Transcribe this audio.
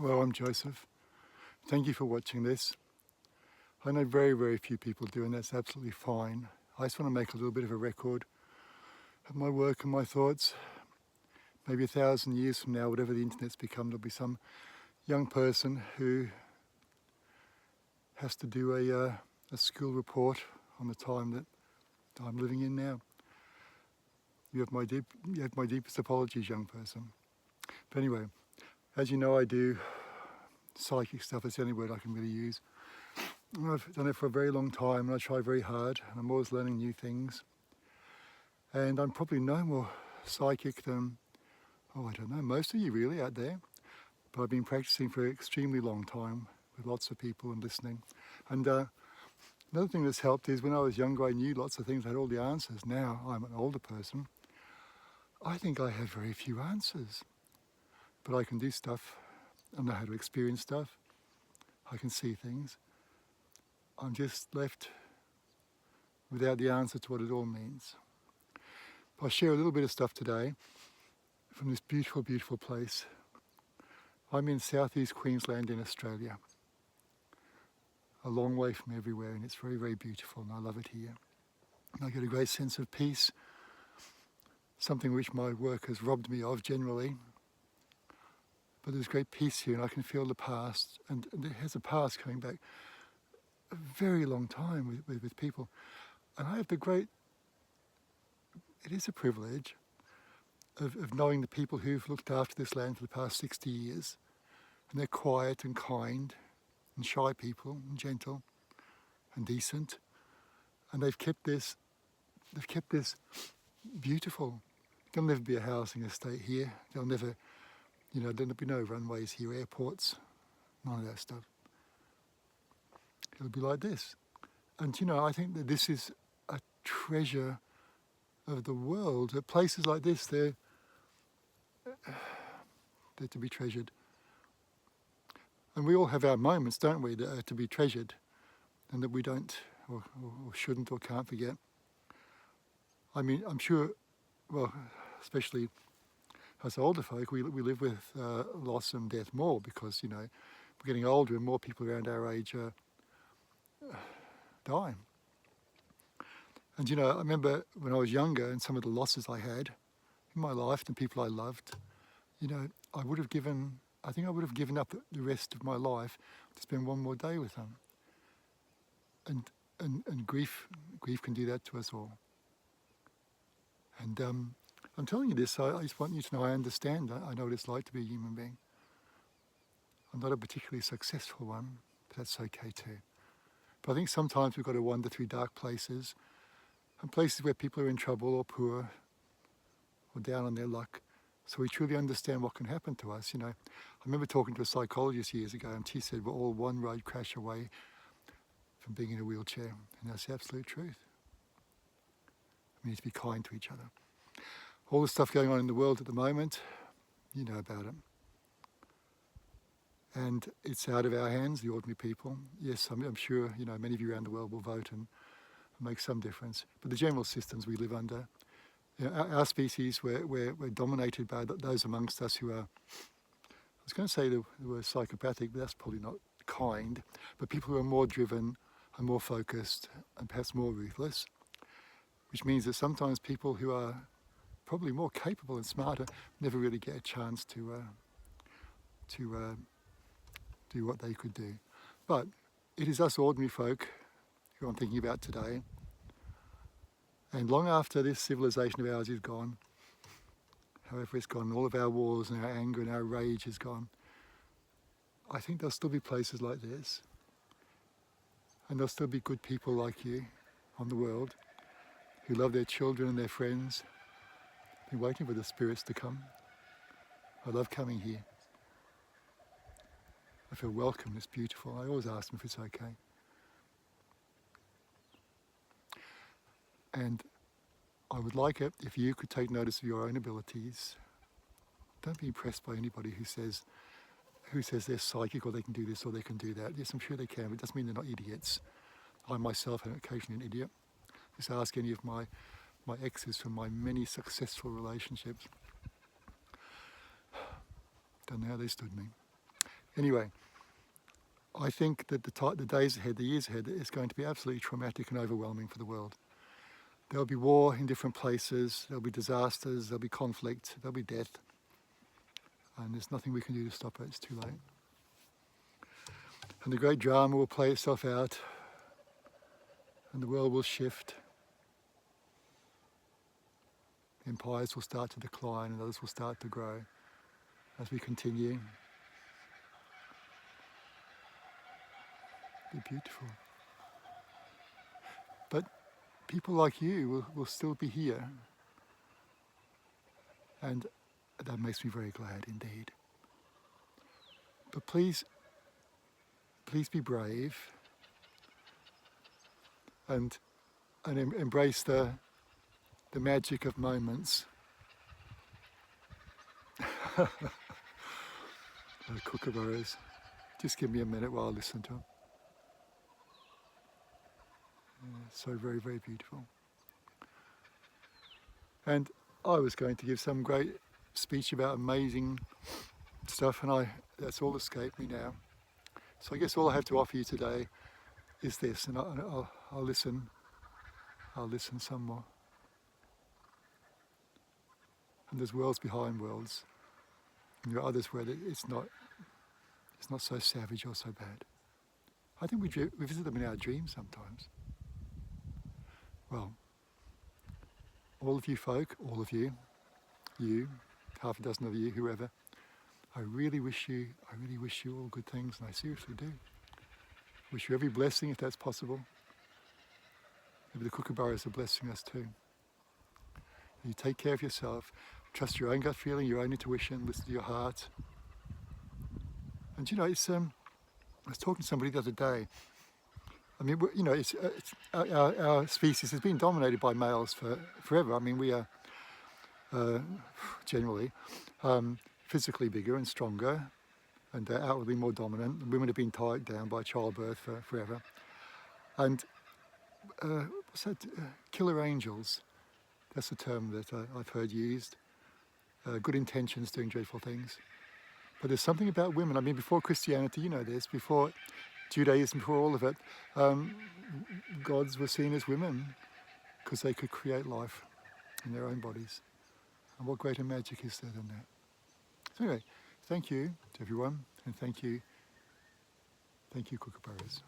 Hello, I'm Joseph. Thank you for watching this. I know very few people do, and that's absolutely fine. I just want to make a little bit of a record of my work and my thoughts. Maybe 1,000 years from now, whatever the internet's become, there'll be some young person who has to do a school report on the time that I'm living in now. You have my deepest apologies, young person. But anyway, as you know, I do psychic stuff. That's the only word I can really use. I've done it for a very long time, and I try very hard, and I'm always learning new things. And I'm probably no more psychic than, I don't know, most of you really out there. But I've been practicing for an extremely long time with lots of people and listening. And another thing that's helped is when I was younger, I knew lots of things, I had all the answers. Now I'm an older person. I think I have very few answers, but I can do stuff. I know how to experience stuff. I can see things. I'm just left without the answer to what it all means. I'll share a little bit of stuff today from this beautiful place. I'm in southeast Queensland in Australia, a long way from everywhere, and it's very beautiful, and I love it here. And I get a great sense of peace, something which my work has robbed me of generally. But there's great peace here, and I can feel the past, and it has a past coming back a very long time with people. And I have it is a privilege of knowing the people who've looked after this land for the past 60 years. And they're quiet and kind and shy people and gentle and decent. And they've kept this beautiful. There'll never be a housing estate here. There'll be no runways here, airports, none of that stuff. It'll be like this. And I think that this is a treasure of the world. That places like this, they're to be treasured. And we all have our moments, don't we, that are to be treasured and that we don't or shouldn't or can't forget. I mean, I'm sure, well, especially as older folk, we live with loss and death more because, we're getting older and more people around our age are dying. And, I remember when I was younger and some of the losses I had in my life and people I loved, I would have given up the rest of my life to spend one more day with them. And grief can do that to us all. And I'm telling you this, I just want you to know I understand. I know what it's like to be a human being. I'm not a particularly successful one, but that's okay too. But I think sometimes we've got to wander through dark places and places where people are in trouble or poor or down on their luck. So we truly understand what can happen to us. I remember talking to a psychologist years ago, and she said we're all one road crash away from being in a wheelchair. And that's the absolute truth. We need to be kind to each other. All the stuff going on in the world at the moment, you know about it. And it's out of our hands, the ordinary people. Yes, I'm sure, many of you around the world will vote and make some difference. But the general systems we live under, our species, we're dominated by those amongst us who are, I was going to say the word psychopathic, but that's probably not kind, but people who are more driven and more focused and perhaps more ruthless, which means that sometimes people who are probably more capable and smarter never really get a chance to do what they could do. But it is us ordinary folk who I'm thinking about today. And long after this civilization of ours is gone, however it's gone, all of our wars and our anger and our rage is gone, I think there'll still be places like this. And there'll still be good people like you on the world who love their children and their friends. Been waiting for the spirits to come. I love coming here. I feel welcome, it's beautiful. I always ask them if it's okay. And I would like it if you could take notice of your own abilities. Don't be impressed by anybody who says they're psychic or they can do this or they can do that. Yes, I'm sure they can, but it doesn't mean they're not idiots. I myself am occasionally an idiot. Just ask any of my exes from my many successful relationships. Don't know how they stood me. Anyway, I think that the days ahead, the years ahead, is going to be absolutely traumatic and overwhelming for the world. There'll be war in different places, there'll be disasters, there'll be conflict, there'll be death. And there's nothing we can do to stop it, it's too late. And the great drama will play itself out, and the world will shift. Empires will start to decline and others will start to grow as we continue. It'll be beautiful. But people like you will still be here, and that makes me very glad indeed. But please be brave and embrace the magic of moments. The kookaburras. Just give me a minute while I listen to them. So very, very beautiful. And I was going to give some great speech about amazing stuff, and that's all escaped me now. So I guess all I have to offer you today is this, and I'll listen. I'll listen some more. And there's worlds behind worlds, and there are others where it's not so savage or so bad. I think we visit them in our dreams sometimes. Well, all of you folk, all of you, half a dozen of you, whoever, I really wish you all good things, and I seriously do. Wish you every blessing if that's possible. Maybe the kookaburras are blessing us too. You take care of yourself, trust your own gut feeling, your own intuition, listen to your heart. And I was talking to somebody the other day. I mean, it's our species has been dominated by males forever. I mean, we are generally physically bigger and stronger and outwardly more dominant. Women have been tied down by childbirth forever. And what's that? Killer angels. That's a term that I've heard used. Good intentions doing dreadful things. But there's something about women. I mean, before Christianity, you know this, before Judaism, before all of it, gods were seen as women because they could create life in their own bodies. And what greater magic is there than that? So anyway, thank you to everyone, and thank you kookaburras.